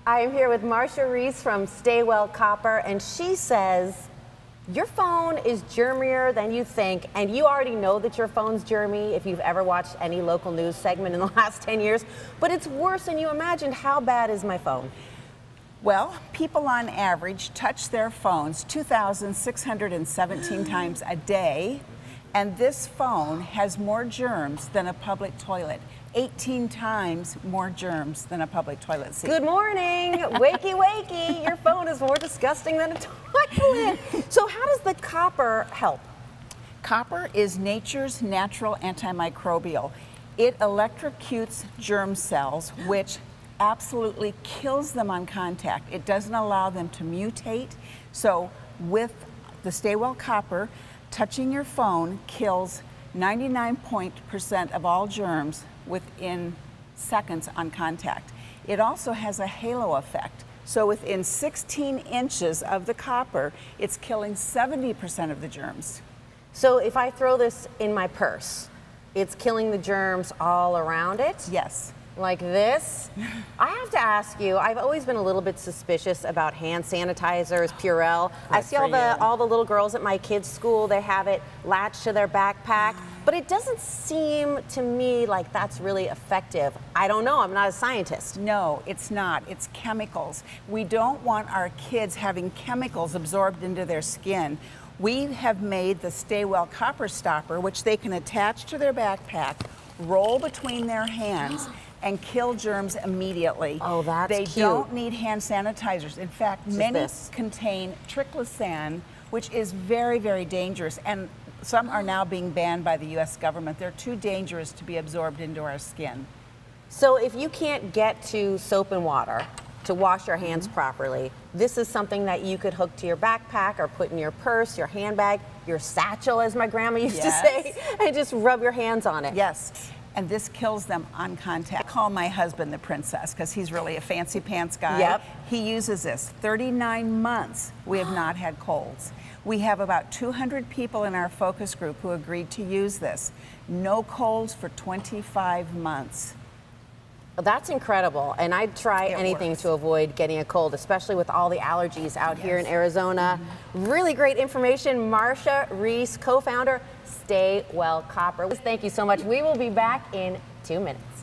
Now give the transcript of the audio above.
I am here with Marcia Reese from Stay Well Copper, and she says your phone is germier than you think, and you already know that your phone's germy if you've ever watched any local news segment in the last 10 years, but it's worse than you imagined. How bad is my phone? Well, people on average touch their phones 2,617 times a day, and this phone has more germs than a public toilet. 18 times more germs than a public toilet seat. Good morning. Wakey, wakey. Your phone is more disgusting than a toilet. So how does the copper help? Copper is nature's natural antimicrobial. It electrocutes germ cells, which absolutely kills them on contact. It doesn't allow them to mutate. So with the Stay Well Copper, touching your phone kills 99% of all germs within seconds on contact. It also has a halo effect. So within 16 inches of the copper, it's killing 70% of the germs. So if I throw this in my purse, it's killing the germs all around it? Yes. Like this? I have to ask you, I've always been a little bit suspicious about hand sanitizers, Purell. I see all the little girls at my kids' school, they have it latched to their backpack, but it doesn't seem to me like that's really effective. I don't know, I'm not a scientist. No, it's not. It's chemicals. We don't want our kids having chemicals absorbed into their skin. We have made the Stay Well Copper Stopper, which they can attach to their backpack, roll between their hands, and kill germs immediately. Oh, that's They cute. don't need hand sanitizers. In fact, many contain triclosan, which is very, very dangerous, and some are now being banned by the U.S. government. They're too dangerous to be absorbed into our skin. So if you can't get to soap and water to wash your hands properly, this is something that you could hook to your backpack or put in your purse, your handbag, your satchel, as my grandma used to say, and just rub your hands on it. Yes. And this kills them on contact. I call my husband the princess because he's really a fancy pants guy. Yep. He uses this. 39 months we have not had colds. We have about 200 people in our focus group who agreed to use this. No colds for 25 months. That's incredible, and I'd try anything to avoid getting a cold, especially with all the allergies out here in Arizona. Really great information. Marcia Reese, co-founder, Stay Well Copper. Thank you so much. We will be back in 2 minutes.